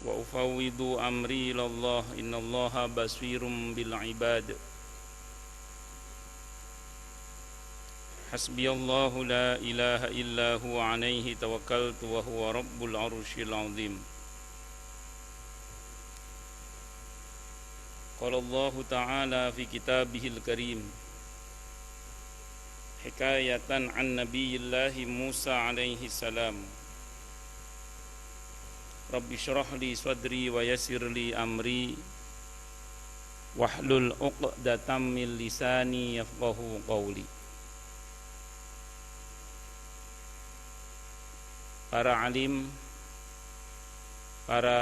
wa ufawwidu amri ilallah innallaha basirum bil ibad. Hasbiyallahu la ilaha illa huwa alaihi tawakkaltu wa huwa rabbul arsyil azim. Qala Allah ta'ala fi kitabihil karim hikayatan an nabiyillahi Musa alaihi salam. Rabbi syrah li sadri wa yassir li amri wahlul 'uqdatam min lisani yafqahu qawli. Para alim, para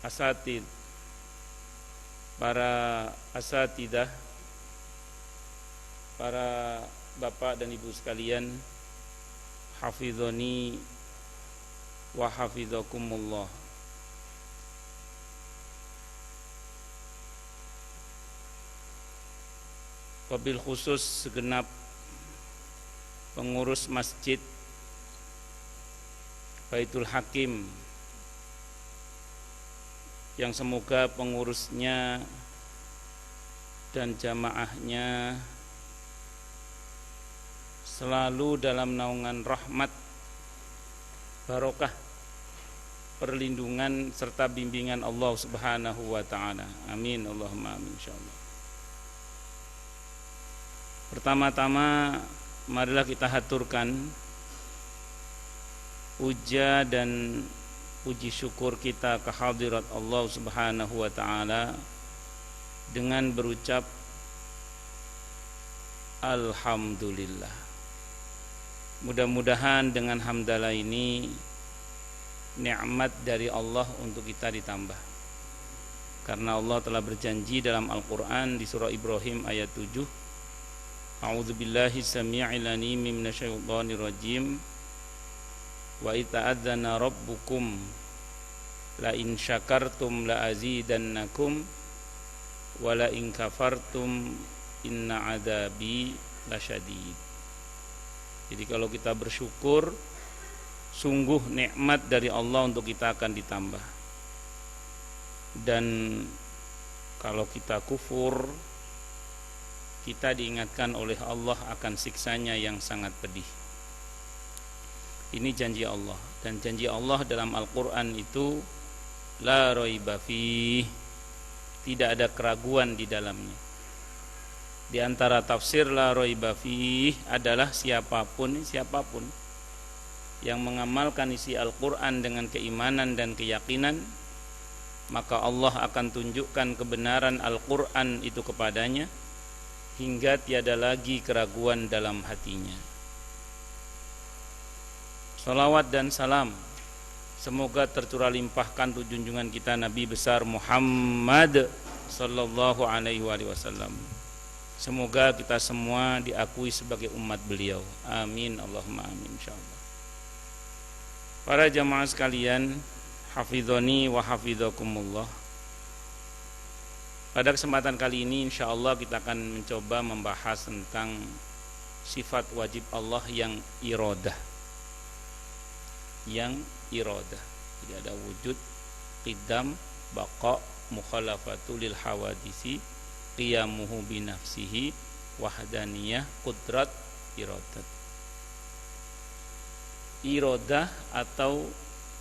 asatid, para asatidah, para bapak dan ibu sekalian, hafizoni wa hafizakumullah. Wabil khusus segenap pengurus masjid Baitul Hakim yang semoga pengurusnya dan jamaahnya selalu dalam naungan rahmat, barokah, perlindungan serta bimbingan Allah Subhanahu wa taala. Amin Allahumma amin insyaallah. Pertama-tama marilah kita haturkan puja dan puji syukur kita kehadirat Allah Subhanahu wa taala dengan berucap alhamdulillah. Mudah-mudahan dengan hamdalah ini nikmat dari Allah untuk kita ditambah. Karena Allah telah berjanji dalam Al-Qur'an di surah Ibrahim ayat 7, A'udzubillahi samii'il 'aliim minasyaitonir rajim. Wa ita'adzana rabbukum la in syakartum la azidannakum wa la in kafartum inna adzabi lasyadid. Jadi kalau kita bersyukur, sungguh nikmat dari Allah untuk kita akan ditambah. Dan kalau kita kufur, kita diingatkan oleh Allah akan siksanya yang sangat pedih. Ini janji Allah, dan janji Allah dalam Al-Qur'an itu la raiba fih, tidak ada keraguan di dalamnya. Di antara tafsir la raiba fih adalah siapapun yang mengamalkan isi Al-Qur'an dengan keimanan dan keyakinan, maka Allah akan tunjukkan kebenaran Al-Qur'an itu kepadanya hingga tiada lagi keraguan dalam hatinya. Salawat dan salam semoga tercurah limpahkan untuk junjungan kita Nabi besar Muhammad sallallahu alaihi wasallam. Semoga kita semua diakui sebagai umat beliau. Amin Allahumma amin insyaallah. Para jamaah sekalian, hafizoni wa hafizakumullah. Pada kesempatan kali ini insyaallah kita akan mencoba membahas tentang sifat wajib Allah yang iradah. Jadi ada wujud, qidam, baqa, mukhalafatu lil hawadisi, qiyamuhu binafsihi, wahdaniyah, qudrat, iradat. Iradah atau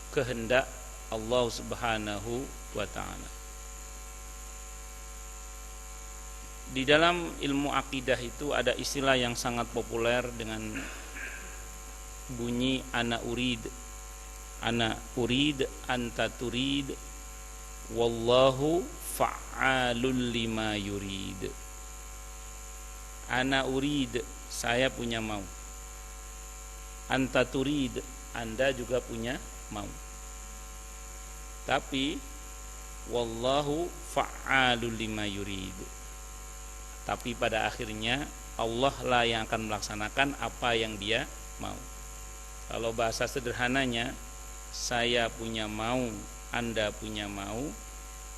kehendak Allah Subhanahu wa ta'ala. Di dalam ilmu akidah itu ada istilah yang sangat populer dengan bunyi ana urid, anta turid, wallahu fa'alul lima yurid. Ana urid, saya punya mau. Anta turid, Anda juga punya mau. Tapi wallahu fa'alul lima yurid. Tapi pada akhirnya Allah lah yang akan melaksanakan apa yang Dia mau. Kalau bahasa sederhananya, saya punya mau, Anda punya mau,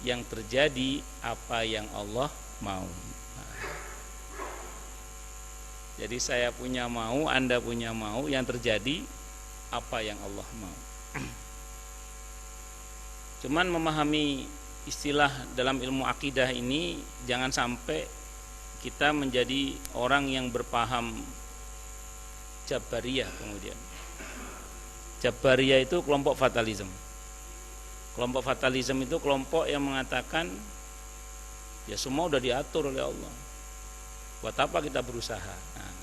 yang terjadi apa yang Allah mau. Jadi saya punya mau, Anda punya mau, yang terjadi apa yang Allah mau. Cuman memahami istilah dalam ilmu akidah ini jangan sampai kita menjadi orang yang berpaham Jabariyah kemudian. Jabariyah itu kelompok fatalism. Kelompok fatalism itu kelompok yang mengatakan ya semua udah diatur oleh Allah. Buat apa kita berusaha? Nah,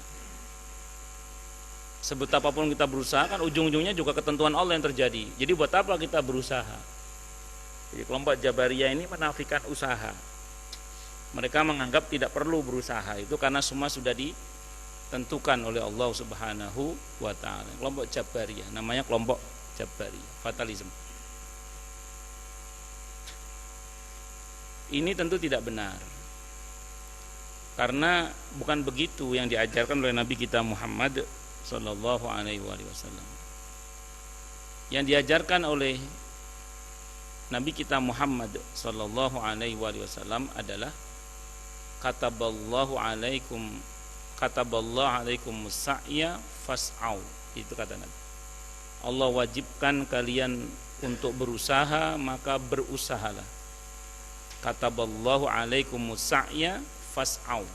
sebut apapun kita berusaha kan ujung-ujungnya juga ketentuan Allah yang terjadi. Jadi buat apa kita berusaha? Jadi kelompok Jabariyah ini menafikan usaha. Mereka menganggap tidak perlu berusaha itu karena semua sudah ditentukan oleh Allah Subhanahu wa taala. Kelompok Jabariyah namanya kelompok Jabariyah, fatalism. Ini tentu tidak benar. Karena bukan begitu yang diajarkan oleh Nabi kita Muhammad sallallahu alaihi wasallam. Yang diajarkan oleh Nabi kita Muhammad sallallahu alaihi wasallam adalah kataballahu alaikum sa'ya fas'au. Itu kata Nabi. Allah wajibkan kalian untuk berusaha, maka berusahalah. Kataballahu alaikum sa'ya fas'au.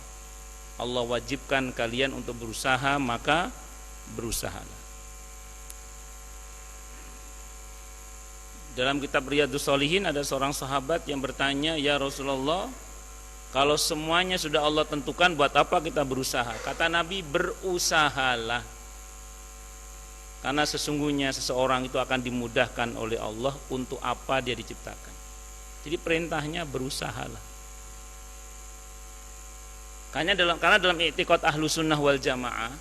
Allah wajibkan kalian untuk berusaha, maka berusahalah. Dalam kitab Riyadhus Shalihin ada seorang sahabat yang bertanya, "Ya Rasulullah, kalau semuanya sudah Allah tentukan, buat apa kita berusaha?" Kata Nabi, "Berusahalah. Karena sesungguhnya seseorang itu akan dimudahkan oleh Allah untuk apa dia diciptakan." Jadi perintahnya berusahalah. Karena dalam i'tiqad Ahlussunnah wal Jamaah,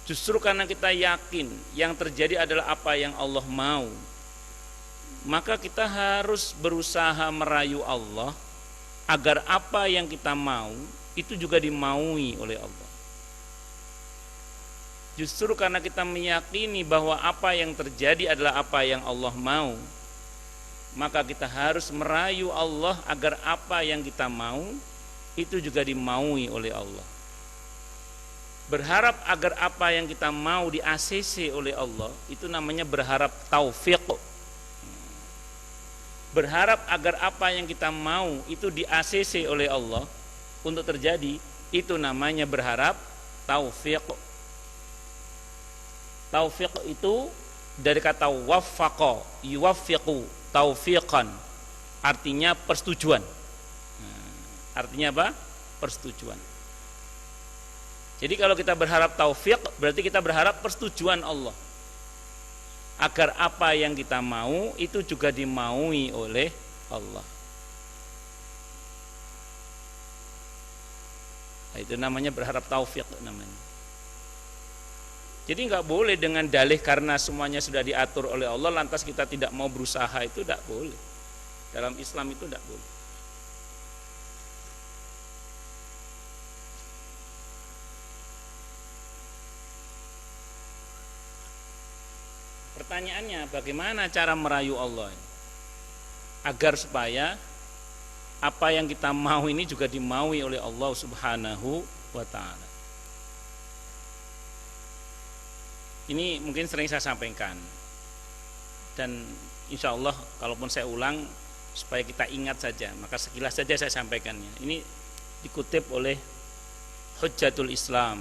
justru karena kita yakin yang terjadi adalah apa yang Allah mau, maka kita harus berusaha merayu Allah agar apa yang kita mau itu juga dimaui oleh Allah. Justru karena kita meyakini bahwa apa yang terjadi adalah apa yang Allah mau, maka kita harus merayu Allah agar apa yang kita mau itu juga dimaui oleh Allah. Berharap agar apa yang kita mau di ACC oleh Allah, itu namanya berharap taufik. Berharap agar apa yang kita mau itu di ACC oleh Allah untuk terjadi, itu namanya berharap taufik. Taufik itu dari kata waffaqa, yuwaffiqu taufiqan, artinya persetujuan. Artinya apa? Persetujuan. Jadi kalau kita berharap taufik, berarti kita berharap persetujuan Allah agar apa yang kita mau itu juga dimaui oleh Allah. Nah, itu namanya berharap taufik namanya. Jadi nggak boleh dengan dalih karena semuanya sudah diatur oleh Allah lantas kita tidak mau berusaha, itu tidak boleh. Dalam Islam itu tidak boleh. Pertanyaannya, bagaimana cara merayu Allah agar supaya apa yang kita mau ini juga dimaui oleh Allah Subhanahu wa ta'ala. Ini mungkin sering saya sampaikan, dan insya Allah kalaupun saya ulang supaya kita ingat saja, maka sekilas saja saya sampaikannya. Ini dikutip oleh Hujjatul Islam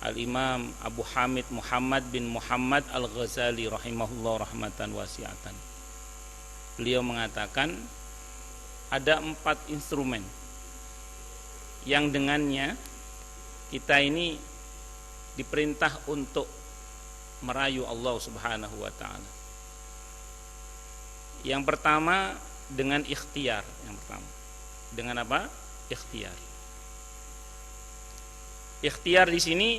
Al-Imam Abu Hamid Muhammad bin Muhammad Al-Ghazali rahimahullah rahmatan wasi'atan. Beliau mengatakan ada 4 instrumen yang dengannya kita ini diperintah untuk merayu Allah Subhanahu wa ta'ala. Yang pertama dengan ikhtiar. Yang pertama dengan apa? Ikhtiar. Ikhtiar di sini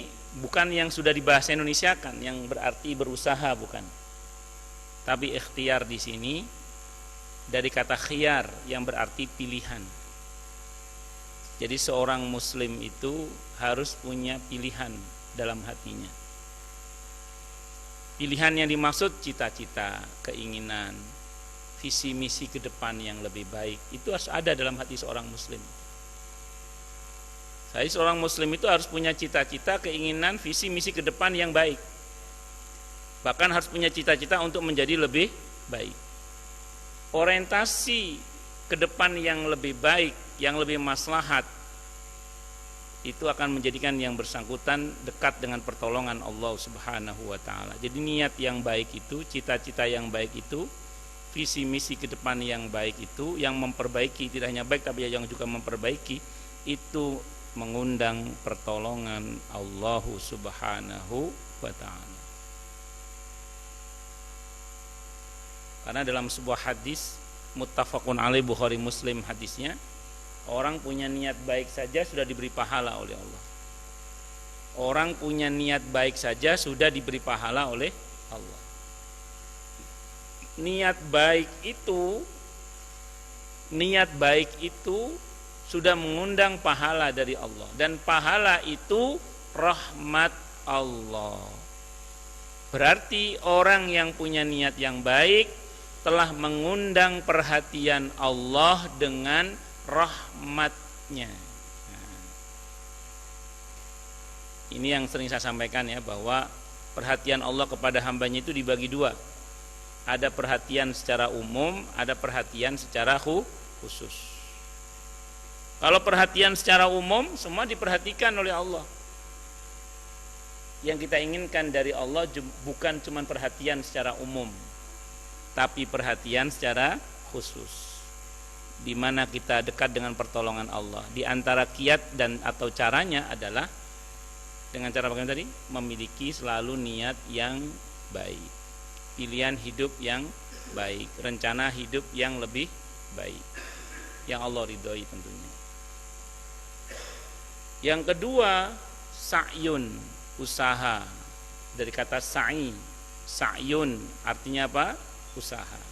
bukan yang sudah dibahasa Indonesiakan, yang berarti berusaha, bukan. Tapi ikhtiar di sini dari kata khiyar yang berarti pilihan. Jadi seorang muslim itu harus punya pilihan dalam hatinya. Pilihan yang dimaksud cita-cita, keinginan, visi misi ke depan yang lebih baik, itu harus ada dalam hati seorang muslim. Jadi seorang muslim itu harus punya cita-cita, keinginan, visi misi ke depan yang baik. Bahkan harus punya cita-cita untuk menjadi lebih baik. orientasi ke depan yang lebih baik, yang lebih maslahat, itu akan menjadikan yang bersangkutan dekat dengan pertolongan Allah Subhanahu wa taala. Jadi niat yang baik itu, cita-cita yang baik itu, visi misi ke depan yang baik itu, yang memperbaiki, tidak hanya baik tapi yang juga memperbaiki, itu mengundang pertolongan Allah Subhanahu wa taala. Karena dalam sebuah hadis muttafaqun alaih, Bukhari Muslim hadisnya, orang punya niat baik saja sudah diberi pahala oleh Allah. Orang punya niat baik saja sudah diberi pahala oleh Allah. Niat baik itu sudah mengundang pahala dari Allah, dan pahala itu rahmat Allah. Berarti orang yang punya niat yang baik telah mengundang perhatian Allah dengan rahmatnya. Nah, ini yang sering saya sampaikan ya, bahwa perhatian Allah kepada hambanya itu dibagi dua. Ada perhatian secara umum, ada perhatian secara khusus. Kalau perhatian secara umum, semua diperhatikan oleh Allah. Yang kita inginkan dari Allah bukan cuma perhatian secara umum, tapi perhatian secara khusus, di mana kita dekat dengan pertolongan Allah. Di antara kiat dan atau caranya adalah dengan cara bagaimana tadi? Memiliki selalu niat yang baik, pilihan hidup yang baik, rencana hidup yang lebih baik, yang Allah ridhoi tentunya. Yang kedua, sa'yun, usaha. Dari kata sa'i, sa'yun artinya apa? Usaha.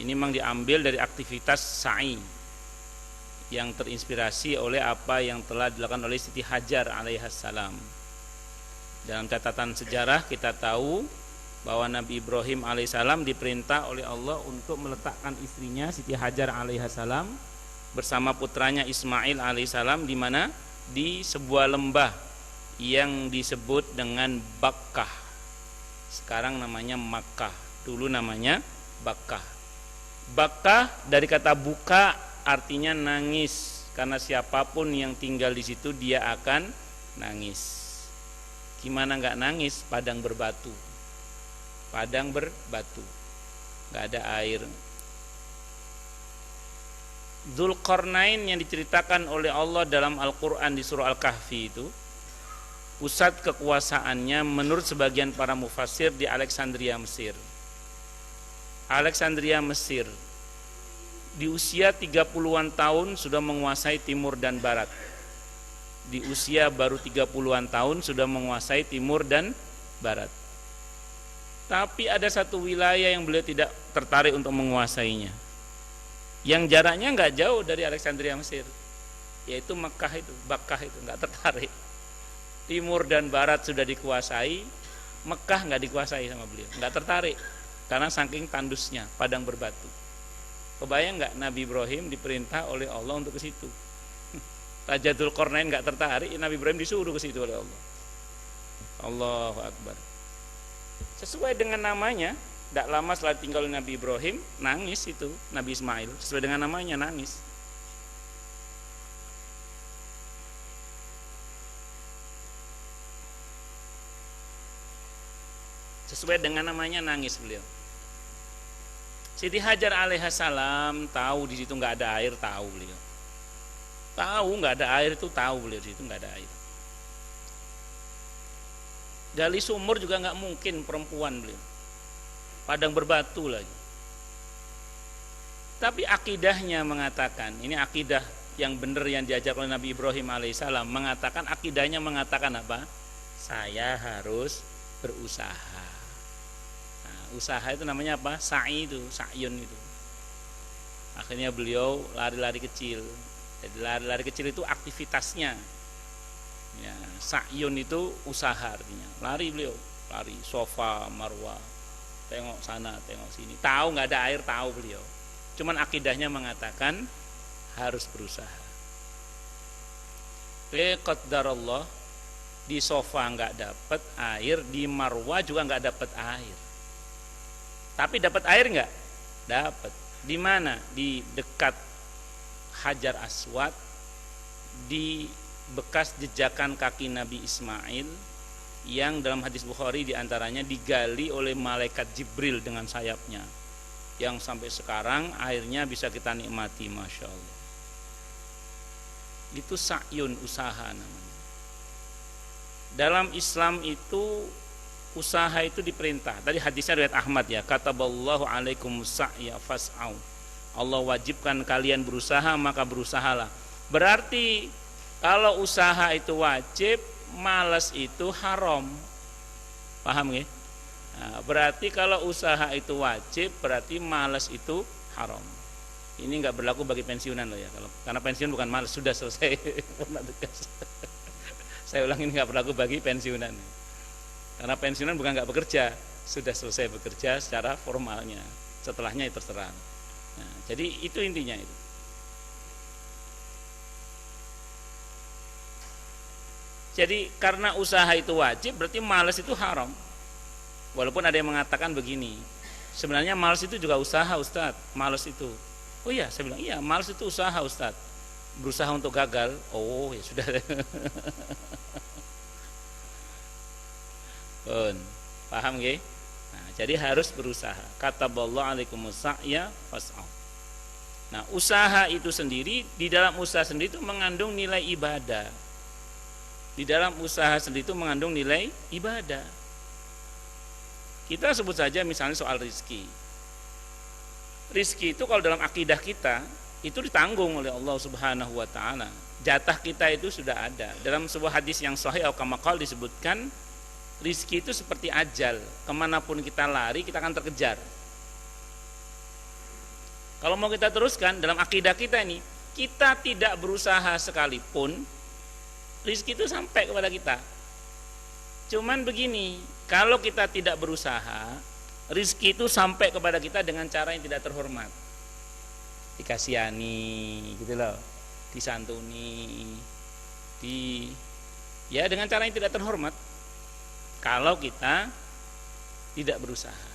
Ini memang diambil dari aktivitas sa'i yang terinspirasi oleh apa yang telah dilakukan oleh Siti Hajar alaihissalam. Dalam catatan sejarah kita tahu bahwa Nabi Ibrahim alaihissalam diperintah oleh Allah untuk meletakkan istrinya Siti Hajar alaihissalam bersama putranya Ismail alaihissalam di mana? Di sebuah lembah yang disebut dengan Bakkah. Sekarang namanya Makkah, dulu namanya Bakkah. Bakkah dari kata buka artinya nangis, karena siapapun yang tinggal di situ dia akan nangis. Gimana nggak nangis? Padang berbatu, nggak ada air. Dzulqarnain yang diceritakan oleh Allah dalam Al-Quran di surah Al-Kahfi itu, pusat kekuasaannya menurut sebagian para mufassir di Alexandria, Mesir. Alexandria, Mesir di usia 30-an tahun sudah menguasai timur dan barat. Di usia baru 30-an tahun sudah menguasai timur dan barat. Tapi ada satu wilayah yang beliau tidak tertarik untuk menguasainya, yang jaraknya nggak jauh dari Alexandria, Mesir, yaitu Bakkah itu nggak tertarik. Timur dan barat sudah dikuasai, Mekah nggak dikuasai sama beliau, nggak tertarik karena saking tandusnya, padang berbatu. Kebayang nggak Nabi Ibrahim diperintah oleh Allah untuk ke situ? Raja Dzulqarnain nggak tertarik, Nabi Ibrahim disuruh ke situ oleh Allah. Allahu Akbar. Sesuai dengan namanya, tidak lama setelah tinggal Nabi Ibrahim, nangis itu Nabi Ismail, sesuai dengan namanya, nangis. Sesuai dengan namanya, nangis beliau. Siti Hajar alaihissalam tahu di situ nggak ada air, tahu beliau. Tahu nggak ada air itu, tahu beliau di situ nggak ada air. Gali sumur juga nggak mungkin, perempuan beliau. Padang berbatu lagi. Tapi akidahnya mengatakan, ini akidah yang benar yang diajar oleh Nabi Ibrahim alaihissalam, mengatakan, akidahnya mengatakan apa? Saya harus berusaha. Usaha itu namanya apa? Sa'i itu, sa'yun itu. Akhirnya beliau lari-lari kecil. Jadi lari-lari kecil itu aktivitasnya. Ya, sa'yun itu usaha artinya. Lari beliau, lari sofa, marwah, tengok sana, tengok sini. Tahu nggak ada air, tahu beliau. Cuman akidahnya mengatakan harus berusaha. Qadarullah, di sofa nggak dapat air, di marwah juga nggak dapat air. Tapi dapat air nggak? Dapat. Di mana? Di dekat Hajar Aswad, di bekas jejakan kaki Nabi Ismail yang dalam hadis Bukhari diantaranya digali oleh malaikat Jibril dengan sayapnya, yang sampai sekarang airnya bisa kita nikmati, Masya Allah. Itu sa'yun, usaha namanya. Dalam Islam itu usaha itu diperintah. Tadi hadisnya riwayat Ahmad ya, kataballahu alaikum sa'ya fas'au. Allah wajibkan kalian berusaha, maka berusahalah. Berarti kalau usaha itu wajib, malas itu haram. Paham ya? Nah, berarti kalau usaha itu wajib, berarti malas itu haram. Ini nggak berlaku bagi pensiunan loh ya. Karena pensiun bukan malas, sudah selesai. Saya ulang, ini nggak berlaku bagi pensiunan. Karena pensiunan bukan nggak bekerja, sudah selesai bekerja secara formalnya. Setelahnya itu terserah. Nah, jadi itu intinya itu. Jadi karena usaha itu wajib, berarti malas itu haram. Walaupun ada yang mengatakan begini, sebenarnya malas itu juga usaha, Ustadz. Malas itu, oh iya, saya bilang iya, malas itu usaha, Ustadz. Berusaha untuk gagal, oh ya sudah. Paham ya? Nah, jadi harus berusaha. Kataballahu alaikumus sa'ya fas'au. Nah, usaha itu sendiri, di dalam usaha sendiri itu mengandung nilai ibadah. Di dalam usaha sendiri itu mengandung nilai ibadah. Kita sebut saja misalnya soal rizki. Rizki itu kalau dalam akidah kita itu ditanggung oleh Allah Subhanahu wa taala. Jatah kita itu sudah ada. Dalam sebuah hadis yang sahih al-kamakal disebutkan, rizki itu seperti ajal. Kemanapun kita lari, kita akan terkejar. Kalau mau kita teruskan dalam akidah kita ini, kita tidak berusaha sekalipun, rizki itu sampai kepada kita. Cuman begini, kalau kita tidak berusaha, rizki itu sampai kepada kita dengan cara yang tidak terhormat. Dikasihani gitu loh, disantuni, ya dengan cara yang tidak terhormat. Kalau kita tidak berusaha.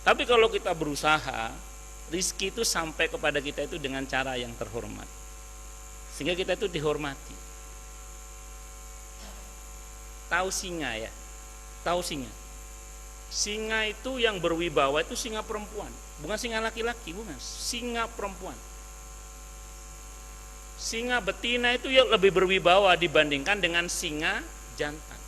Tapi kalau kita berusaha, rizki itu sampai kepada kita itu dengan cara yang terhormat, sehingga kita itu dihormati. Tahu singa ya? Tahu singa? Singa itu yang berwibawa itu singa perempuan, bukan singa laki-laki, bukan. Singa perempuan. Singa betina itu yang lebih berwibawa dibandingkan dengan singa jantan.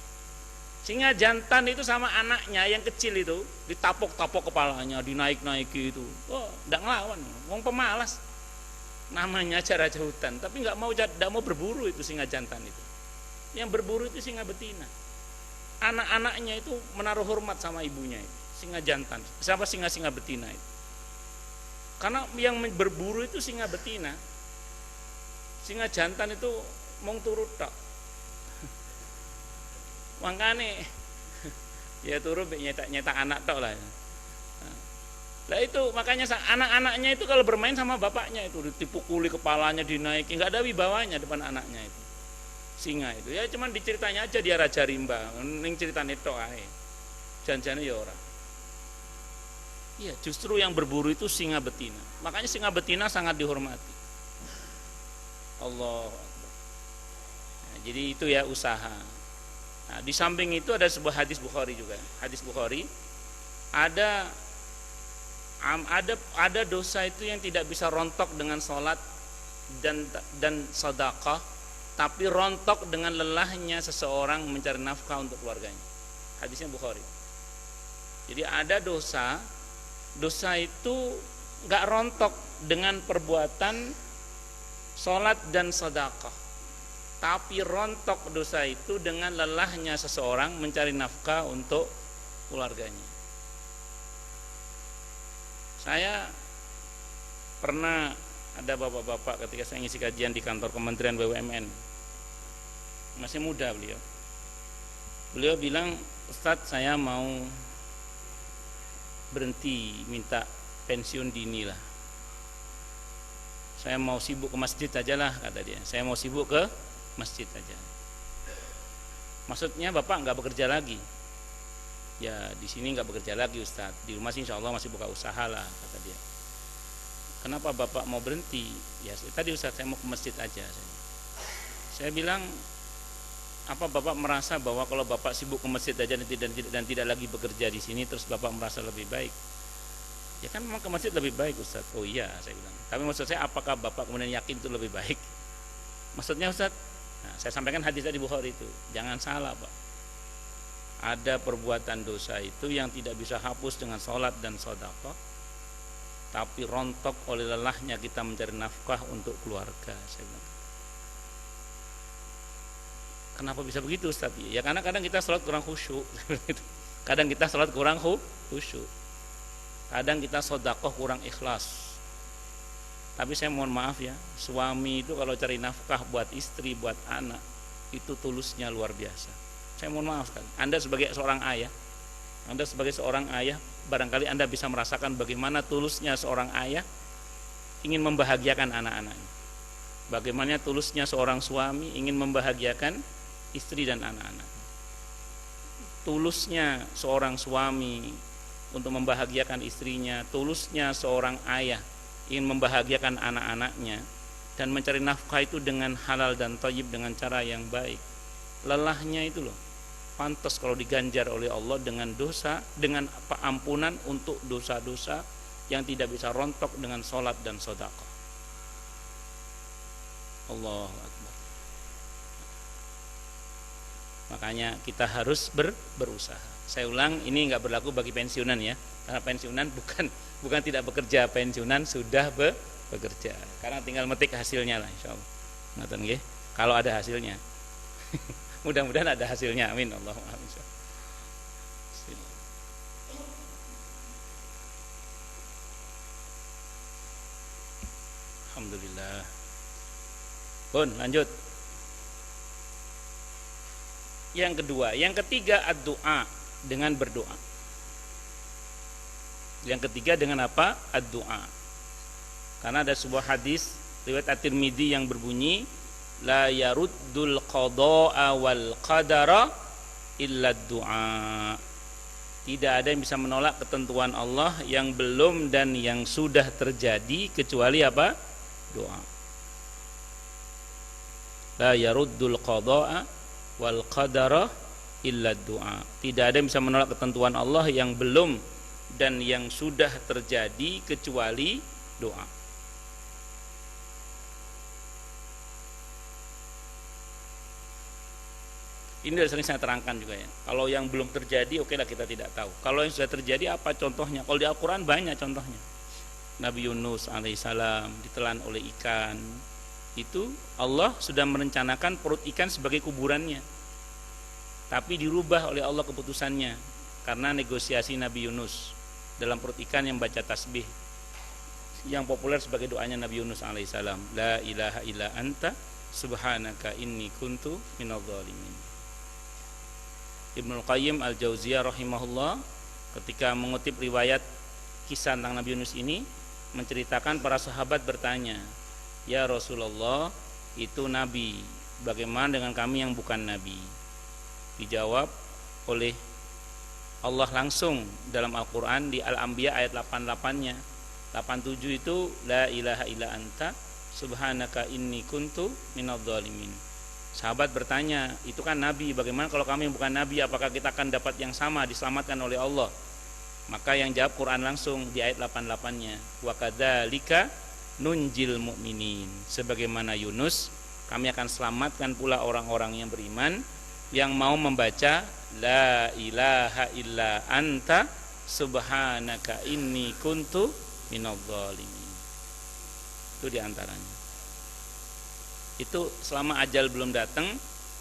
Singa jantan itu sama anaknya yang kecil itu ditapok-tapok kepalanya, dinaik-naiki itu. Oh, enggak ngelawan, wong pemalas. Namanya aja raja hutan, tapi enggak mau berburu itu singa jantan itu. Yang berburu itu singa betina. Anak-anaknya itu menaruh hormat sama ibunya itu, singa jantan. Siapa singa betina itu? Karena yang berburu itu singa betina. Singa jantan itu mau turut tok. Makanya ya turut nyetak anak tok lah. Nah, itu makanya anak-anaknya itu kalau bermain sama bapaknya itu dipukuli kepalanya, dinaiki, enggak ada wibawanya depan anaknya itu. Singa itu ya cuman diceritanya aja dia raja rimba, ning ceritane tok ae. Janjane ya ora. Iya, justru yang berburu itu singa betina. Makanya singa betina sangat dihormati. Allah. Nah, jadi itu ya usaha. Nah, di samping itu ada sebuah hadis Bukhari juga. Hadis Bukhari ada dosa itu yang tidak bisa rontok dengan sholat dan sedekah, tapi rontok dengan lelahnya seseorang mencari nafkah untuk keluarganya. Hadisnya Bukhari. Jadi ada dosa itu nggak rontok dengan perbuatan sholat dan sedekah, tapi rontok dosa itu dengan lelahnya seseorang mencari nafkah untuk keluarganya. Saya pernah ada bapak-bapak ketika saya ngisi kajian di kantor Kementerian BUMN, masih muda beliau bilang, Ustadz saya mau berhenti, minta pensiun dini lah, saya mau sibuk ke masjid aja lah, kata dia. Saya mau sibuk ke masjid aja. Maksudnya bapak nggak bekerja lagi? Ya di sini nggak bekerja lagi Ustadz, di rumah sih insya Allah masih buka usaha lah, kata dia. Kenapa bapak mau berhenti? Ya tadi Ustadz, saya mau ke masjid aja. Saya bilang, apa bapak merasa bahwa kalau bapak sibuk ke masjid aja dan tidak lagi bekerja di sini, terus bapak merasa lebih baik? Ya kan memang ke masjid lebih baik Ustadz. Oh iya, saya bilang. Tapi maksud saya, apakah bapak kemudian yakin itu lebih baik? Maksudnya Ustadz, nah, saya sampaikan hadis tadi Bukhari itu, jangan salah Pak. Ada perbuatan dosa itu yang tidak bisa hapus dengan sholat dan sedekah, tapi rontok oleh lelahnya kita mencari nafkah untuk keluarga. Saya bilang, kenapa bisa begitu Ustaz? Ya karena kadang kita sholat kurang khusyuk. Kadang kita sholat kurang khusyuk. Kadang kita sedekah kurang ikhlas. Tapi saya mohon maaf ya, suami itu kalau cari nafkah buat istri, buat anak, itu tulusnya luar biasa. Saya mohon maaf kan, Anda sebagai seorang ayah, barangkali Anda bisa merasakan bagaimana tulusnya seorang ayah ingin membahagiakan anak-anaknya. Bagaimana tulusnya seorang suami ingin membahagiakan istri dan anak-anak. Tulusnya seorang suami untuk membahagiakan istrinya, tulusnya seorang ayah ingin membahagiakan anak-anaknya dan mencari nafkah itu dengan halal dan thayyib, dengan cara yang baik. Lelahnya itu loh pantas kalau diganjar oleh Allah dengan dosa, dengan ampunan untuk dosa-dosa yang tidak bisa rontok dengan sholat dan sedekah. Allahu Akbar. Makanya kita harus berusaha. Saya ulang, ini nggak berlaku bagi pensiunan ya, karena pensiunan bukan tidak bekerja, pensiunan sudah bekerja. Karena tinggal metik hasilnya lah, insyaallah. Ngaten nggih, kalau ada hasilnya. Mudah-mudahan ada hasilnya, amin. Allahumma amin. Alhamdulillah. Bun, lanjut. Yang kedua, yang ketiga ad-du'a, dengan berdoa. Yang ketiga dengan apa? Ad-du'a. Karena ada sebuah hadis riwayat At-Tirmidzi yang berbunyi, la yaruddul qada'a wal qadara illa du'a. Tidak ada yang bisa menolak ketentuan Allah yang belum dan yang sudah terjadi kecuali apa? Doa. La yaruddul qada'a wal qadara illa du'a. Tidak ada yang bisa menolak ketentuan Allah yang belum dan yang sudah terjadi kecuali doa. Ini sering saya terangkan juga ya. Kalau yang belum terjadi, oke lah kita tidak tahu. Kalau yang sudah terjadi, apa contohnya? Kalau di Al-Quran banyak contohnya. Nabi Yunus alaihissalam ditelan oleh ikan. Itu Allah sudah merencanakan perut ikan sebagai kuburannya. Tapi dirubah oleh Allah keputusannya karena negosiasi Nabi Yunus dalam perut ikan yang baca tasbih. Yang populer sebagai doanya Nabi Yunus alaihissalam, la ilaha illa anta subhanaka inni kuntu minadh dhalimin. Ibnu Qayyim Al-Jauziyah rahimahullah ketika mengutip riwayat kisah tentang Nabi Yunus ini menceritakan para sahabat bertanya, ya Rasulullah, itu Nabi, bagaimana dengan kami yang bukan Nabi? Dijawab oleh Allah langsung dalam Al-Quran di Al-Anbiya ayat 88-nya. 87 itu la ilaha illa anta subhanaka inni kuntu minadh dhalimin. Sahabat bertanya, itu kan Nabi, bagaimana kalau kami yang bukan Nabi, apakah kita akan dapat yang sama, diselamatkan oleh Allah? Maka yang jawab Quran langsung di ayat 88-nya, wa kadzalika nunjil mu'minin. Sebagaimana Yunus, kami akan selamatkan pula orang-orang yang beriman yang mau membaca la ilaha illa anta subhanaka inni kuntu minadh dhalimin. Itu diantaranya. Itu selama ajal belum datang,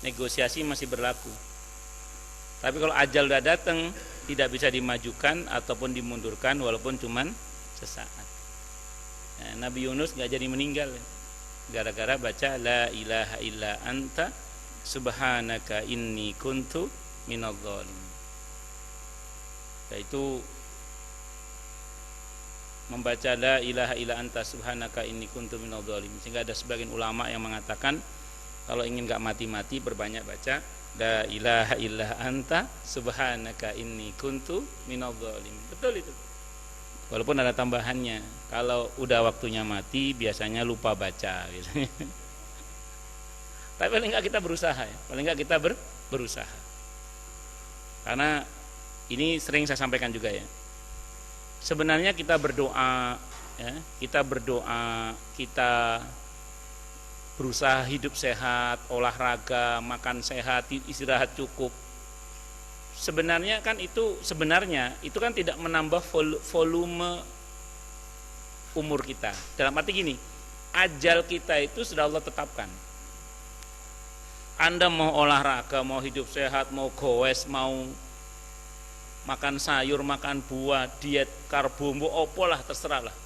negosiasi masih berlaku. Tapi kalau ajal sudah datang, tidak bisa dimajukan ataupun dimundurkan walaupun cuman sesaat. Nah, Nabi Yunus nggak jadi meninggal gara-gara baca la ilaha illa anta subhanaka inni kuntu minadh dhalimin. Yaitu membaca la ilaha illa anta subhanaka inni kuntu minadh dhalimin. Sehingga ada sebagian ulama yang mengatakan kalau ingin enggak mati-mati berbanyak baca La ilaha illa anta subhanaka inni kuntu minadh dhalimin. Betul itu. Walaupun ada tambahannya. Kalau udah waktunya mati biasanya lupa baca biasanya. Tapi paling enggak kita berusaha ya. Paling enggak kita berusaha. Karena ini sering saya sampaikan juga ya. Sebenarnya kita berdoa ya, kita berusaha hidup sehat, olahraga, makan sehat, istirahat cukup. Sebenarnya kan itu kan tidak menambah volume umur kita. Dalam arti gini, ajal kita itu sudah Allah tetapkan. Anda mau olahraga, mau hidup sehat, mau goes, mau makan sayur, makan buah, diet karbo, mau opolah terserah lah.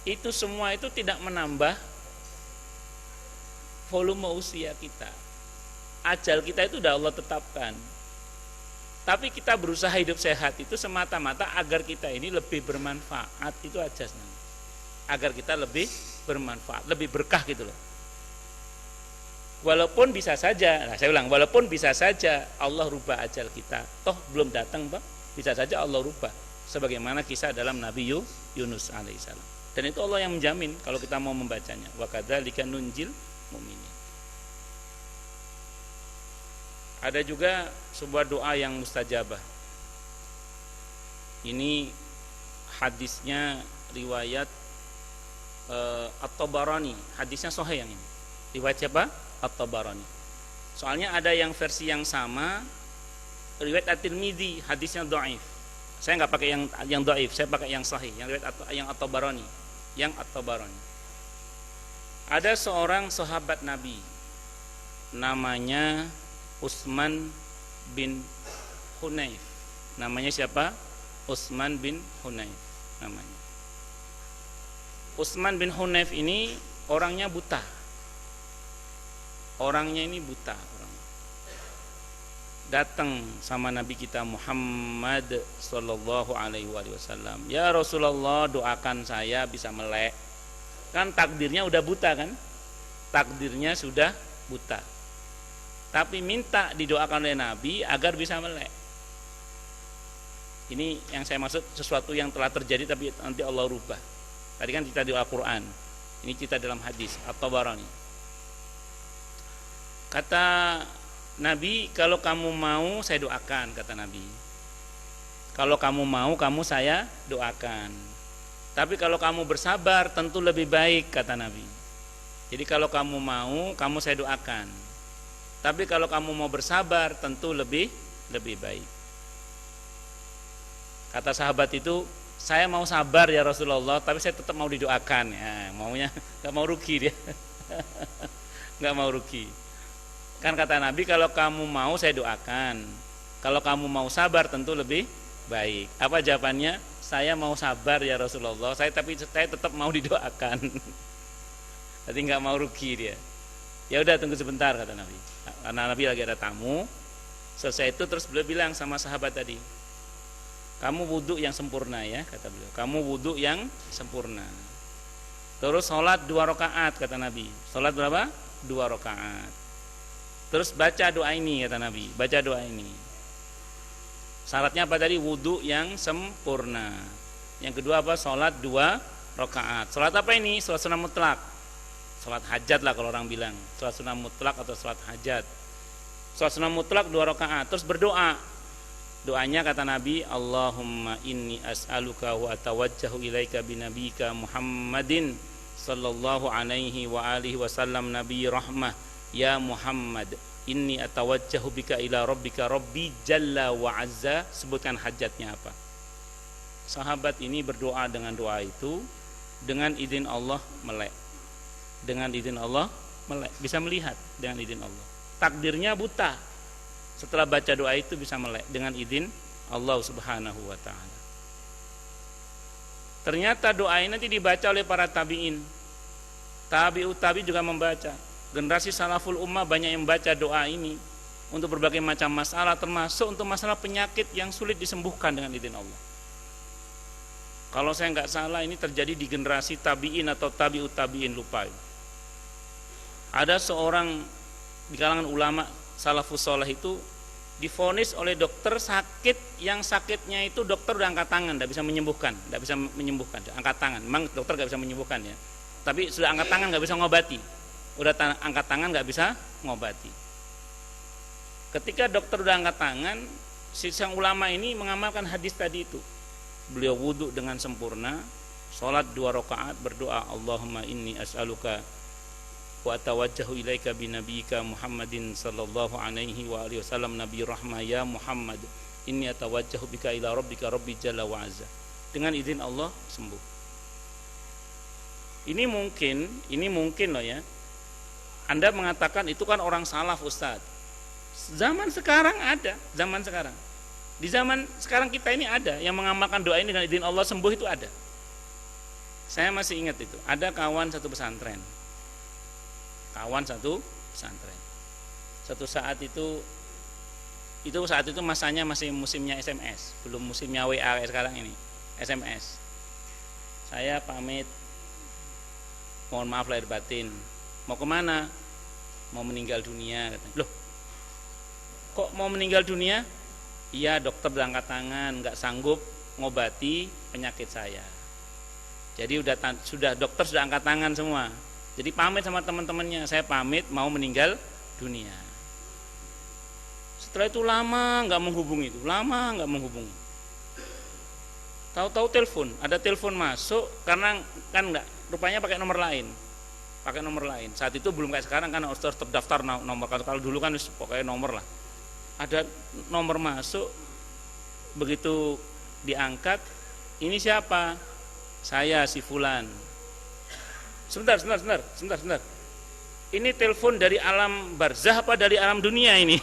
Itu semua itu tidak menambah volume usia kita. Ajal kita itu sudah Allah tetapkan. Tapi kita berusaha hidup sehat itu semata-mata agar kita ini lebih bermanfaat, itu aja. Agar kita lebih bermanfaat, lebih berkah gitu loh. Walaupun bisa saja, saya ulang, walaupun bisa saja Allah rubah ajal kita, toh belum datang, Pak. Bisa saja Allah rubah, sebagaimana kisah dalam Nabi Yunus alaihissalam. Dan itu Allah yang menjamin kalau kita mau membacanya. Wa kadzalika nunjil mu'minin. Ada juga sebuah doa yang mustajabah. Ini hadisnya riwayat At-Tabarani. Hadisnya sahih yang ini. Riwayat siapa? At-Tabarani. Soalnya ada yang versi yang sama riwayat At-Tirmidzi, hadisnya dhaif. Saya nggak pakai yang dhaif, saya pakai yang sahih, yang riwayat yang At-Tabarani, Ada seorang sahabat Nabi namanya Utsman bin Hunayf. Namanya siapa? Utsman bin Hunayf namanya. Utsman bin Hunayf ini orangnya buta. Orangnya ini buta. Datang sama Nabi kita Muhammad sallallahu alaihi wasallam. Ya Rasulullah, doakan saya bisa melek. Kan takdirnya udah buta kan? Takdirnya sudah buta. Tapi minta didoakan oleh Nabi agar bisa melek. Ini yang saya maksud, sesuatu yang telah terjadi tapi nanti Allah rubah. Tadi kan kita di Al-Quran, ini kita dalam hadis At-Tabarani. Kata Nabi, kalau kamu mau saya doakan, kata Nabi. Kalau kamu mau, saya doakan. Tapi kalau kamu bersabar tentu lebih baik, kata Nabi. Jadi kalau kamu mau, saya doakan. Tapi kalau kamu mau bersabar tentu lebih baik. Kata sahabat itu, saya mau sabar ya Rasulullah, tapi saya tetap mau didoakan. Ya, maunya nggak mau rugi dia, nggak mau rugi. Kan kata Nabi, kalau kamu mau saya doakan, kalau kamu mau sabar tentu lebih baik. Apa jawabannya? Saya mau sabar ya Rasulullah, tapi saya tetap mau didoakan. Jadi nggak mau rugi dia. Ya udah tunggu sebentar, kata Nabi. Karena Nabi lagi ada tamu. Selesai itu terus beliau bilang sama sahabat tadi, kamu wudhu yang sempurna ya, kata beliau. Kamu wudhu yang sempurna. Terus sholat 2 rakaat, kata Nabi. Sholat berapa? 2 rakaat. Terus baca doa ini, kata Nabi. Baca doa ini. Syaratnya apa tadi? Wudhu yang sempurna. Yang kedua apa? Sholat 2 rakaat. Sholat apa ini? Sholat sunnah mutlak. Sholat hajat lah kalau orang bilang. Sholat sunnah mutlak atau sholat hajat. Sholat sunnah mutlak 2 rakaat. Terus berdoa. Doanya kata Nabi, Allahumma inni as'aluka wa atawajjahu ilaika binabika Muhammadin sallallahu alaihi wa alihi wasallam nabi rahmah. Ya Muhammad, inni atawajjahu bika ila rabbika rabbi jalla wa azza. Sebutkan hajatnya apa. Sahabat ini berdoa dengan doa itu, dengan izin Allah melek. Dengan izin Allah melek, bisa melihat dengan izin Allah. Takdirnya buta. Setelah baca doa itu bisa melek dengan izin Allah Subhanahu wa taala. Ternyata doa ini nanti dibaca oleh para tabi'in. Tabi'ut tabi juga membaca. Generasi salaful ummah banyak yang membaca doa ini untuk berbagai macam masalah, termasuk untuk masalah penyakit yang sulit disembuhkan dengan izin Allah. Kalau saya nggak salah ini terjadi di generasi tabi'in atau tabi'ut tabi'in, lupa. Ada seorang di kalangan ulama salafus saleh itu divonis oleh dokter sakit, yang sakitnya itu dokter udah angkat tangan, tidak bisa menyembuhkan, angkat tangan. Memang dokter nggak bisa menyembuhkan ya, tapi sudah angkat tangan nggak bisa ngobati, udah angkat tangan nggak bisa ngobati. Ketika dokter udah angkat tangan, si sang ulama ini mengamalkan hadis tadi itu. Beliau wudhu dengan sempurna, sholat 2 rakaat, berdoa, Allahumma inni as'aluka wa atawajjahu ilaika binabiyika Muhammadin sallallahu alaihi wa alihi wasallam nabi rahmah ya Muhammad inni atawajjahu bika ila rabbika rabbi jalla wa azza. Dengan izin Allah sembuh. Ini mungkin loh ya. Anda mengatakan itu kan orang salaf Ustaz. Zaman sekarang ada, di zaman sekarang kita ini ada yang mengamalkan doa ini dengan izin Allah sembuh, itu ada. Saya masih ingat itu, ada kawan satu pesantren. Satu saat itu masanya masih musimnya SMS, belum musimnya WA kayak sekarang ini, SMS. Saya pamit, mohon maaf lahir batin, mau kemana? Mau meninggal dunia. Loh, kok mau meninggal dunia? Iya, dokter berangkat tangan, nggak sanggup ngobati penyakit saya. Jadi dokter sudah angkat tangan semua. Jadi pamit sama teman-temannya, saya pamit mau meninggal dunia. Setelah itu lama nggak menghubungi. Tahu-tahu telepon, ada telepon masuk karena kan nggak, rupanya pakai nomor lain. Saat itu belum kayak sekarang kan harus terdaftar nomor. Kalau dulu kan pokoknya nomor lah. Ada nomor masuk, begitu diangkat, ini siapa? Saya si fulan. Sebentar. Ini telepon dari alam barzah apa dari alam dunia ini?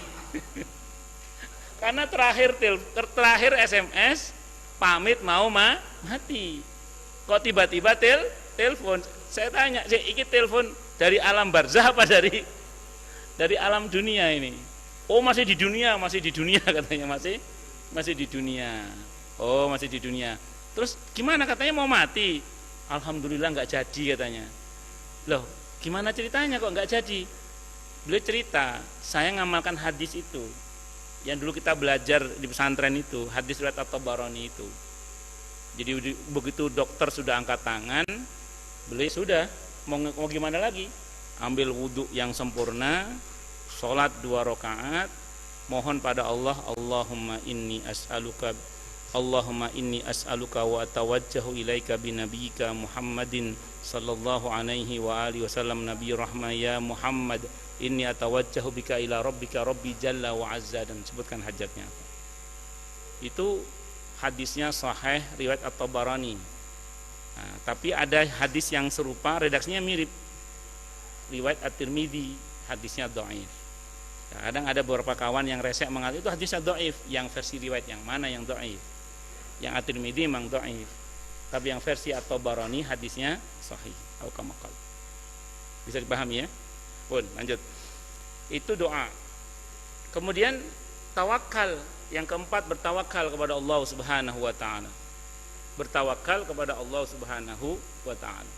Karena terakhir SMS pamit mau mati. Kok tiba-tiba telepon? Saya tanya, ini telepon dari alam barzah apa dari alam dunia ini? Oh, masih di dunia katanya, masih di dunia. Oh, masih di dunia. Terus gimana, katanya mau mati? Alhamdulillah nggak jadi katanya. Loh, gimana ceritanya kok nggak jadi? Beliau cerita, saya ngamalkan hadis itu yang dulu kita belajar di pesantren itu, hadis riwayat At-Tabarani itu. Jadi begitu dokter sudah angkat tangan, beliau sudah mau gimana lagi? Ambil wudhu yang sempurna, sholat 2 rakaat, mohon pada Allah, Allahumma inni as'aluka wa atawajjahu ilaika binabiyika Muhammadin sallallahu alaihi wa alihi wasallam nabi rahmah ya Muhammad inni atawajjahu bika ila rabbika rabbi jalla wa azza, dan sebutkan hajatnya. Itu hadisnya sahih riwayat At-Tabarani. Nah, tapi ada hadis yang serupa, redaksinya mirip, riwayat At-Tirmidzi, hadisnya dhaif. Kadang ada beberapa kawan yang resek mengatakan itu hadisnya dhaif. Yang versi riwayat yang mana yang dhaif? Yang At-Tirmidzi memang dhaif, tapi yang versi At-Tabarani hadisnya sahih. Atau kamakal. Bisa dipahami ya? Pun lanjut. Itu doa. Kemudian tawakal. Yang keempat, bertawakal kepada Allah Subhanahu wa taala. Bertawakal kepada Allah Subhanahu wa taala.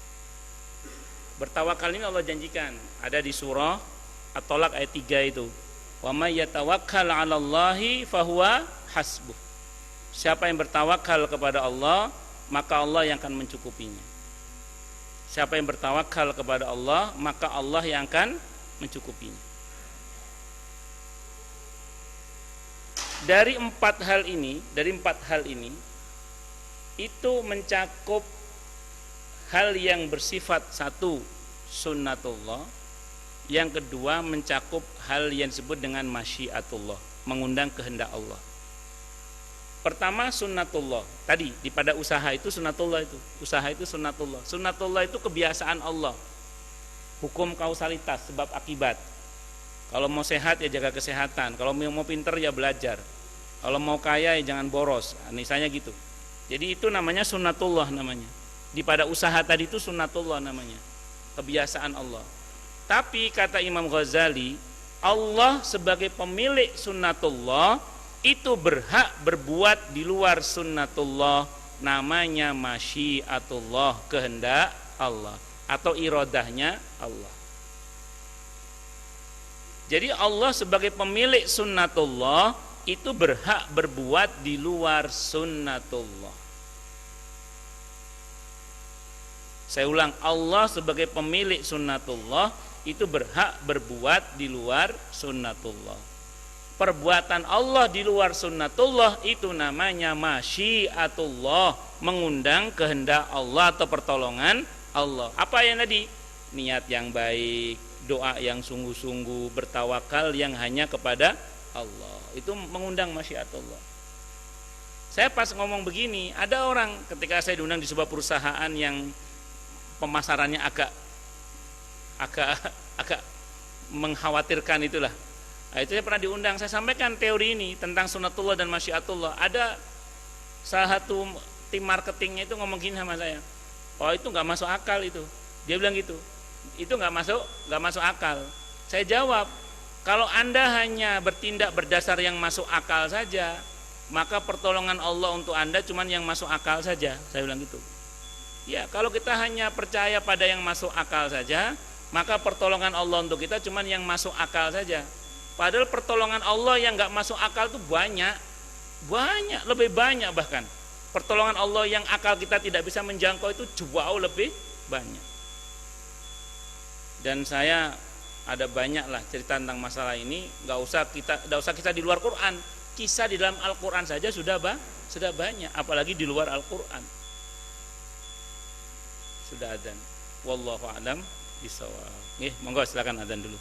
Bertawakal ini Allah janjikan, ada di surah At-Tolak ayat 3 itu. Wa may yatawakkal 'alallahi fahuwa hasbuh. Siapa yang bertawakal kepada Allah, maka Allah yang akan mencukupinya. Siapa yang bertawakal kepada Allah, maka Allah yang akan mencukupinya. Dari empat hal ini itu mencakup hal yang bersifat satu, sunnatullah. Yang kedua mencakup hal yang disebut dengan masyiatullah, mengundang kehendak Allah. Pertama sunnatullah. Tadi di pada usaha itu sunnatullah itu. Usaha itu sunnatullah. Sunnatullah itu kebiasaan Allah. Hukum kausalitas, sebab akibat. Kalau mau sehat ya jaga kesehatan. Kalau mau pinter ya belajar. Kalau mau kaya ya jangan boros. Misalnya gitu. Jadi itu namanya sunnatullah namanya. Di pada usaha tadi itu sunnatullah namanya. Kebiasaan Allah. Tapi kata Imam Ghazali, Allah sebagai pemilik sunnatullah itu berhak berbuat di luar sunnatullah, namanya masyiatullah, kehendak Allah atau iradahnya Allah. Jadi Allah sebagai pemilik sunnatullah itu berhak berbuat di luar sunnatullah. Saya ulang, Allah sebagai pemilik sunnatullah itu berhak berbuat di luar sunnatullah. Perbuatan Allah di luar sunnatullah itu namanya masyiatullah, mengundang kehendak Allah atau pertolongan Allah. Apa yang tadi? Niat yang baik, doa yang sungguh-sungguh, bertawakal yang hanya kepada Allah. Itu mengundang masyiatullah. Saya pas ngomong begini, ada orang ketika saya diundang di sebuah perusahaan yang pemasarannya agak mengkhawatirkan itulah. Nah, itu saya pernah diundang, saya sampaikan teori ini tentang sunnatullah dan masyiatullah. Ada salah satu tim marketingnya itu ngomong gini sama saya, oh itu nggak masuk akal itu. Dia bilang gitu, itu nggak masuk akal. Saya jawab, kalau Anda hanya bertindak berdasar yang masuk akal saja, maka pertolongan Allah untuk Anda cuman yang masuk akal saja. Saya bilang gitu. Ya, kalau kita hanya percaya pada yang masuk akal saja, maka pertolongan Allah untuk kita cuman yang masuk akal saja. Padahal pertolongan Allah yang nggak masuk akal itu banyak, lebih banyak bahkan. Pertolongan Allah yang akal kita tidak bisa menjangkau itu jauh lebih banyak. Dan saya ada banyak lah cerita tentang masalah ini. Nggak usah kita di luar Quran. Kisah di dalam Al-Quran saja sudah banyak, apalagi di luar Al-Quran. Sudah adzan. Wallahu a'lam bishawab. Nggih, monggo silakan adzan dulu.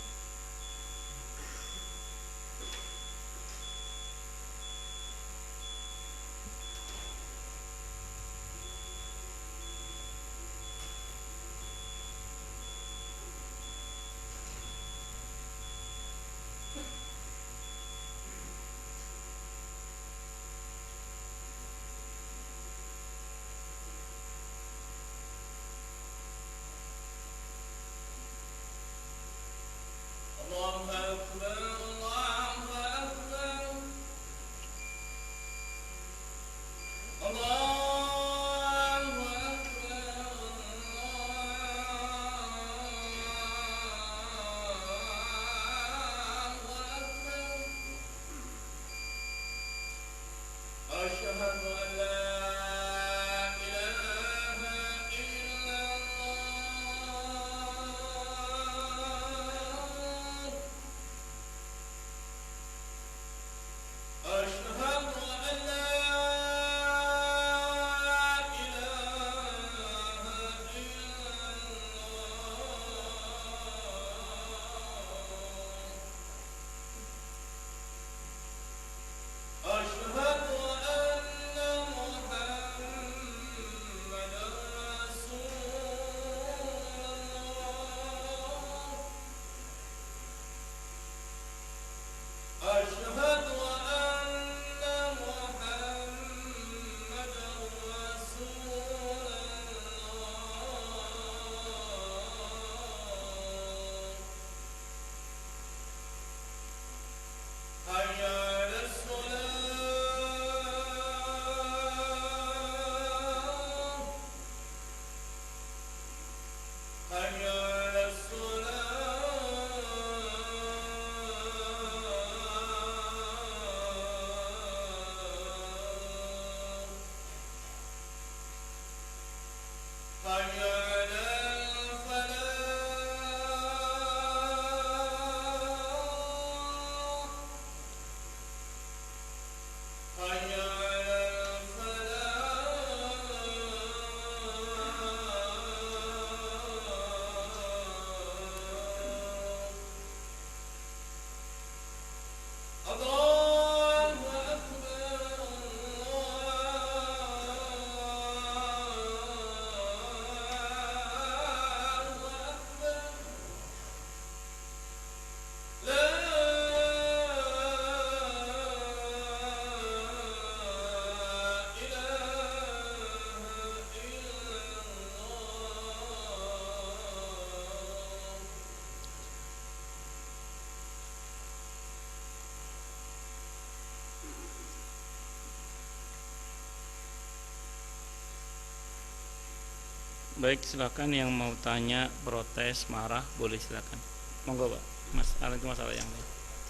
Baik, silakan yang mau tanya, protes, marah, boleh silakan. Monggo, Pak. Masalah itu masalah yang lain.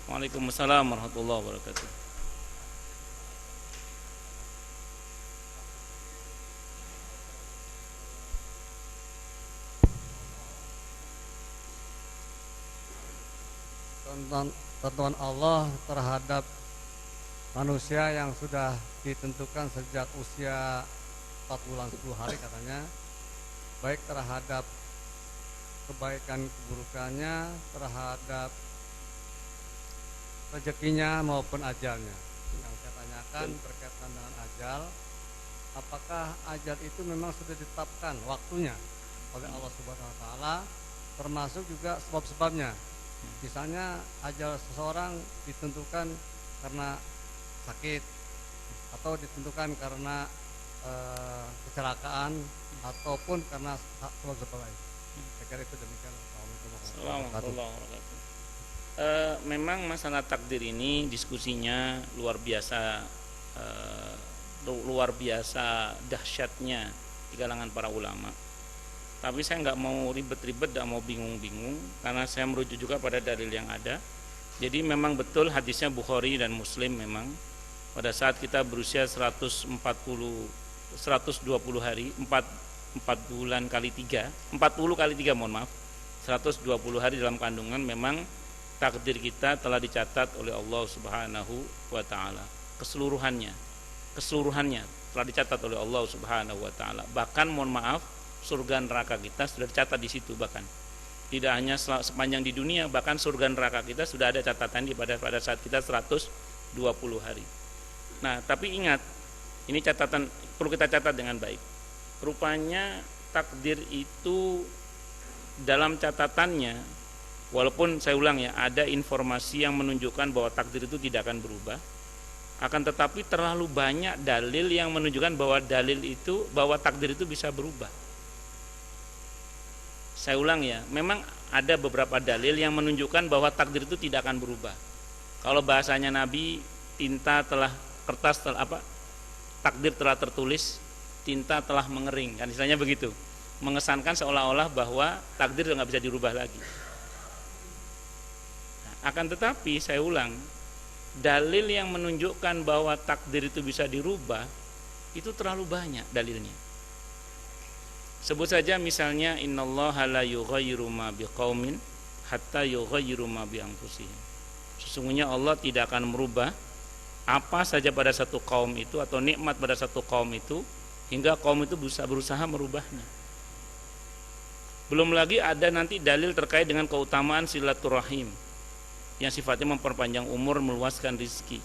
Waalaikumsalam warahmatullahi wabarakatuh. Tentuan Allah terhadap manusia yang sudah ditentukan sejak usia 4 bulan 10 hari katanya, baik terhadap kebaikan keburukannya, terhadap rezekinya maupun ajalnya. Yang saya tanyakan berkaitan dengan ajal, apakah ajal itu memang sudah ditetapkan waktunya oleh Allah Subhanahu wa taala, termasuk juga sebab-sebabnya. Misalnya ajal seseorang ditentukan karena sakit, atau ditentukan karena kecelakaan, ataupun karena sebab-sebab lain. Saya kira itu demikian. Assalamualaikum warahmatullahi wabarakatuh. Memang masalah takdir ini diskusinya luar biasa, dahsyatnya di kalangan para ulama. Tapi saya nggak mau ribet-ribet, nggak mau bingung-bingung, karena saya merujuk juga pada dalil yang ada. Jadi memang betul hadisnya Bukhari dan Muslim, memang pada saat kita berusia 120 hari, 4 bulan kali 3, 40 kali 3, mohon maaf, 120 hari dalam kandungan, memang takdir kita telah dicatat oleh Allah Subhanahu wa taala. Keseluruhannya telah dicatat oleh Allah Subhanahu wa taala. Bahkan mohon maaf, surga neraka kita sudah dicatat di situ. Bahkan tidak hanya sepanjang di dunia, bahkan surga neraka kita sudah ada catatan pada saat kita 120 hari. Nah, tapi ingat, ini catatan perlu kita catat dengan baik. Rupanya takdir itu dalam catatannya, walaupun saya ulang ya, ada informasi yang menunjukkan bahwa takdir itu tidak akan berubah, akan tetapi terlalu banyak dalil yang menunjukkan bahwa takdir itu bisa berubah. Saya ulang ya, memang ada beberapa dalil yang menunjukkan bahwa takdir itu tidak akan berubah. Kalau bahasanya Nabi, takdir telah tertulis, tinta telah mengering, kan istilahnya begitu. Mengesankan seolah-olah bahwa takdir nggak bisa dirubah lagi. Nah, akan tetapi saya ulang, dalil yang menunjukkan bahwa takdir itu bisa dirubah itu terlalu banyak dalilnya. Sebut saja misalnya, innallaha la yughayyiru ma biqaumin hatta yughayyiru ma bi anfusihim. Sesungguhnya Allah tidak akan merubah apa saja pada satu kaum itu, atau nikmat pada satu kaum itu, hingga kaum itu berusaha merubahnya. Belum lagi ada nanti dalil terkait dengan keutamaan silaturahim yang sifatnya memperpanjang umur, meluaskan rizki.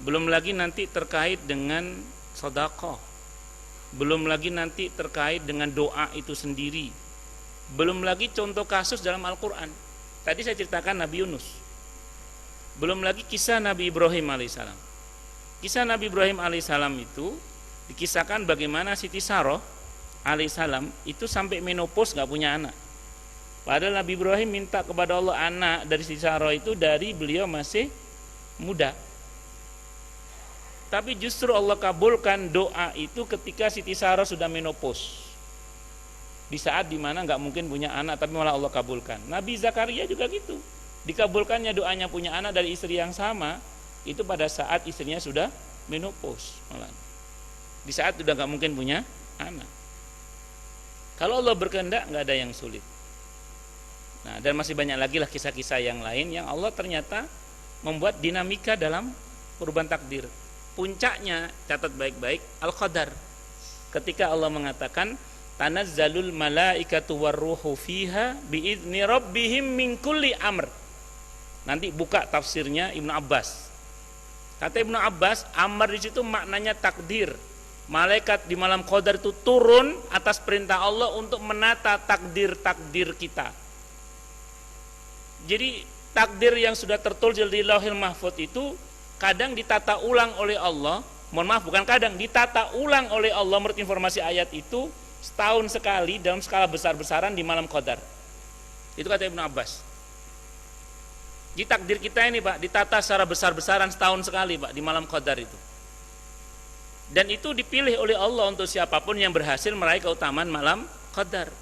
Belum lagi nanti terkait dengan sedekah. Belum lagi nanti terkait dengan doa itu sendiri. Belum lagi contoh kasus dalam Al-Quran. Tadi saya ceritakan Nabi Yunus. Belum lagi kisah Nabi Ibrahim alaihissalam. Kisah Nabi Ibrahim alaihissalam itu dikisahkan bagaimana Siti Saroh alaihissalam itu sampai menopause gak punya anak. Padahal Nabi Ibrahim minta kepada Allah anak dari Siti Saroh itu dari beliau masih muda. Tapi justru Allah kabulkan doa itu ketika Siti Saroh sudah menopause, di saat dimana nggak mungkin punya anak, tapi malah Allah kabulkan. Nabi Zakaria juga gitu, dikabulkannya doanya punya anak dari istri yang sama, itu pada saat istrinya sudah menopause, malah di saat sudah nggak mungkin punya anak. Kalau Allah berkehendak nggak ada yang sulit. Nah, dan masih banyak lagi lah kisah-kisah yang lain yang Allah ternyata membuat dinamika dalam perubahan takdir. Puncaknya, catat baik-baik, Al-Qadar. Ketika Allah mengatakan tanazzalul malaikatu warruhu fiha biizni rabbihim min kulli amr. Nanti buka tafsirnya Ibnu Abbas. Kata Ibnu Abbas, amr di situ maknanya takdir. Malaikat di malam Qadar itu turun atas perintah Allah untuk menata takdir-takdir kita. Jadi takdir yang sudah tertulis di Lauhil Mahfuz itu kadang ditata ulang oleh Allah, mohon maaf bukan kadang, ditata ulang oleh Allah menurut informasi ayat itu setahun sekali dalam skala besar-besaran di malam Qadar. Itu kata Ibnu Abbas. Di takdir kita ini Pak, ditata secara besar-besaran setahun sekali Pak di malam Qadar itu. Dan itu dipilih oleh Allah untuk siapapun yang berhasil meraih keutamaan malam Qadar.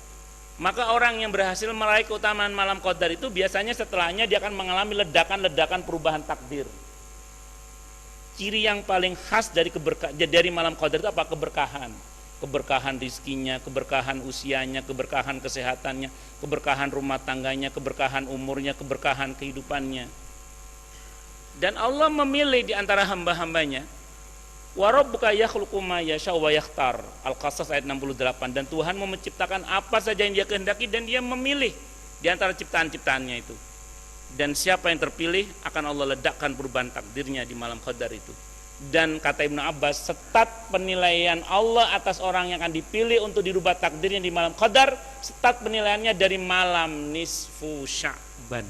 Maka orang yang berhasil meraih keutamaan malam qadar itu biasanya setelahnya dia akan mengalami ledakan-ledakan perubahan takdir. Ciri yang paling khas dari malam qadar itu apa? Keberkahan. Keberkahan rizkinya, keberkahan usianya, keberkahan kesehatannya, keberkahan rumah tangganya, keberkahan umurnya, keberkahan kehidupannya. Dan Allah memilih di antara hamba-hambanya. Wa rabbuka yakhluqu ma yasha wa yakhtar. Al-Qasas ayat 68. Dan Tuhan mau menciptakan apa saja yang Dia kehendaki dan Dia memilih di antara ciptaan-ciptaannya itu. Dan siapa yang terpilih akan Allah ledakkan perubahan takdirnya di malam qadar itu. Dan kata Ibnu Abbas, setat penilaian Allah atas orang yang akan dipilih untuk dirubah takdirnya di malam qadar, setat penilaiannya dari malam nisfu Sya'ban.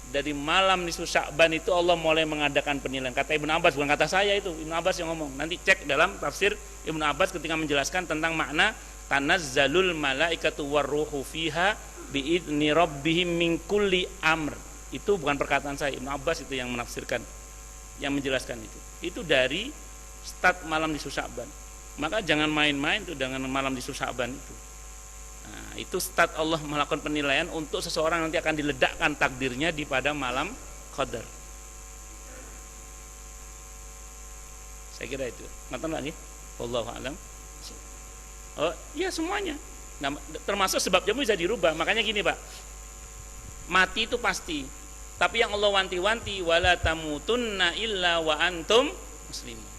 Dari malam nisfu Sya'ban itu Allah mulai mengadakan penilaian. Kata Ibnu Abbas, bukan kata saya itu, Ibnu Abbas yang ngomong. Nanti cek dalam tafsir Ibnu Abbas ketika menjelaskan tentang makna tanazzalul malaikatu warruhu fiha biidzni rabbihim min kulli amr. Itu bukan perkataan saya, Ibnu Abbas itu yang menafsirkan, yang menjelaskan itu. Itu dari start malam nisfu Sya'ban. Maka jangan main-main tuh dengan malam nisfu Sya'ban itu. Nah, itu start Allah melakukan penilaian untuk seseorang nanti akan diledakkan takdirnya di pada malam qadar. Saya kira itu. Nonton lagi. Wallahu a'lam. Oh, iya semuanya. Nah, termasuk sebab jamu bisa dirubah. Makanya gini, Pak. Mati itu pasti. Tapi yang Allah wanti-wanti wala tamutunna illa wa antum muslimun.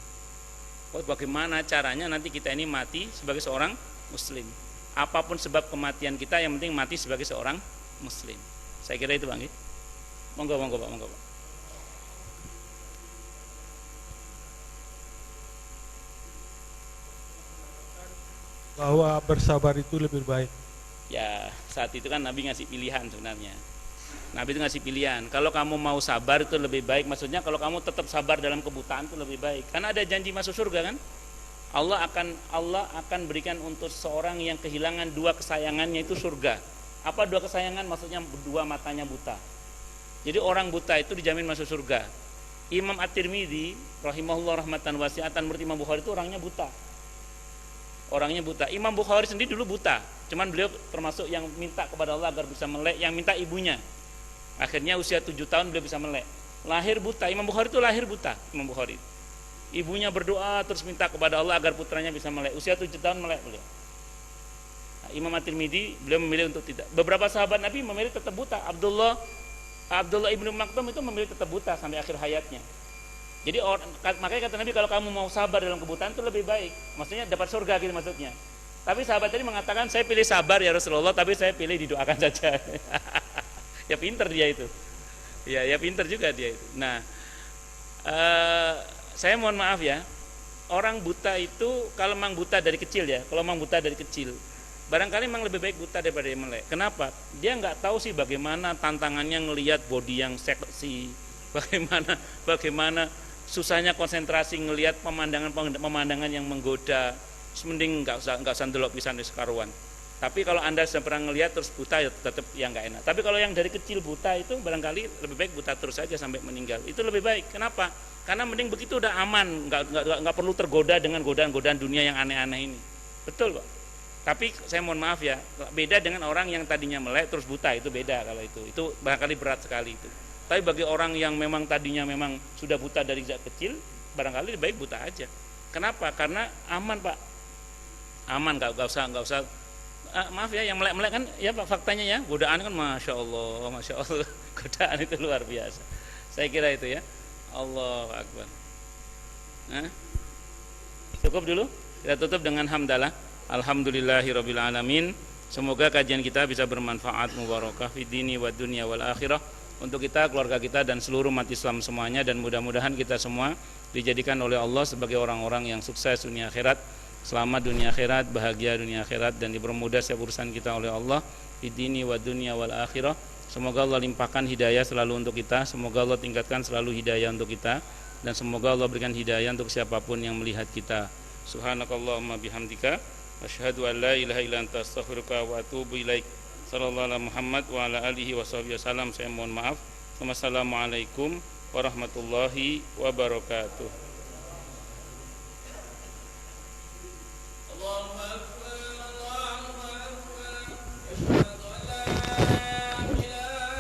Oh, bagaimana caranya nanti kita ini mati sebagai seorang muslim? Apapun sebab kematian kita, yang penting mati sebagai seorang muslim. Saya kira itu, Bang. Monggo Pak, monggo Pak. Bahwa bersabar itu lebih baik. Ya, saat itu kan Nabi ngasih pilihan sebenarnya. Nabi itu ngasih pilihan. Kalau kamu mau sabar itu lebih baik. Maksudnya kalau kamu tetap sabar dalam kebutaan itu lebih baik. Karena ada janji masuk surga kan? Allah akan berikan untuk seorang yang kehilangan dua kesayangannya itu surga. Apa dua kesayangan? Maksudnya dua matanya buta. Jadi orang buta itu dijamin masuk surga. Imam At-Tirmidzi rahimahullah rahmatan wasi'atan, menurut Imam Bukhari itu orangnya buta. Orangnya buta. Imam Bukhari sendiri dulu buta. Cuman beliau termasuk yang minta kepada Allah agar bisa melek, yang minta ibunya. Akhirnya usia 7 tahun beliau bisa melek. Lahir buta. Imam Bukhari itu lahir buta. Imam Bukhari. Ibunya berdoa terus minta kepada Allah agar putranya bisa melek. Usia 7 tahun melek beliau. Nah, Imam At-Tirmidzi beliau memilih untuk tidak. Beberapa sahabat Nabi memilih tetap buta. Abdullah ibnu Maktum itu memilih tetap buta sampai akhir hayatnya. Jadi makanya kata Nabi, kalau kamu mau sabar dalam kebutaan itu lebih baik. Maksudnya dapat surga gitu maksudnya. Tapi sahabat tadi mengatakan, saya pilih sabar ya Rasulullah, tapi saya pilih didoakan saja. Ya pinter dia itu. Ya pinter juga dia itu. Nah, saya mohon maaf ya, orang buta itu kalau memang buta dari kecil ya, kalau memang buta dari kecil, barangkali memang lebih baik buta daripada dia melek. Kenapa? Dia nggak tahu sih bagaimana tantangannya ngelihat body yang seksi, bagaimana susahnya konsentrasi ngelihat pemandangan yang menggoda. Mending nggak usah ndelok pisan wis karuan. Tapi kalau Anda sudah pernah ngelihat terus buta, ya tetap yang nggak enak. Tapi kalau yang dari kecil buta itu barangkali lebih baik buta terus saja sampai meninggal. Itu lebih baik. Kenapa? Karena mending begitu udah aman, nggak perlu tergoda dengan godaan-godaan dunia yang aneh-aneh ini. Betul, Pak. Tapi saya mohon maaf ya, beda dengan orang yang tadinya melek terus buta, itu beda kalau itu. Itu barangkali berat sekali itu. Tapi bagi orang yang memang tadinya memang sudah buta dari sejak kecil, barangkali lebih baik buta aja. Kenapa? Karena aman, Pak. Aman, nggak usah maaf ya, yang melek-melek kan ya Pak, faktanya ya, godaan kan masya Allah godaan itu luar biasa. Saya kira itu ya. Allahu Akbar. Nah, cukup dulu, kita tutup dengan hamdalah. Alhamdulillahirabbil alamin. Semoga kajian kita bisa bermanfaat, mubarakah fid dini wad dunya wal akhirah, untuk kita, keluarga kita dan seluruh umat Islam semuanya, dan mudah-mudahan kita semua dijadikan oleh Allah sebagai orang-orang yang sukses dunia akhirat, selamat dunia akhirat, bahagia dunia akhirat, dan dipermudah setiap urusan kita oleh Allah fid dini wad dunya wal akhirah. Semoga Allah limpahkan hidayah selalu untuk kita, semoga Allah tingkatkan selalu hidayah untuk kita, dan semoga Allah berikan hidayah untuk siapapun yang melihat kita. Subhanakallahumma bihamdika asyhadu an la ilaha illa anta astaghfiruka wa atubu ilaik. Sallallahu alaihi Muhammad wa ala alihi washabihi wasallam. Saya mohon maaf. Wassalamualaikum warahmatullahi wabarakatuh.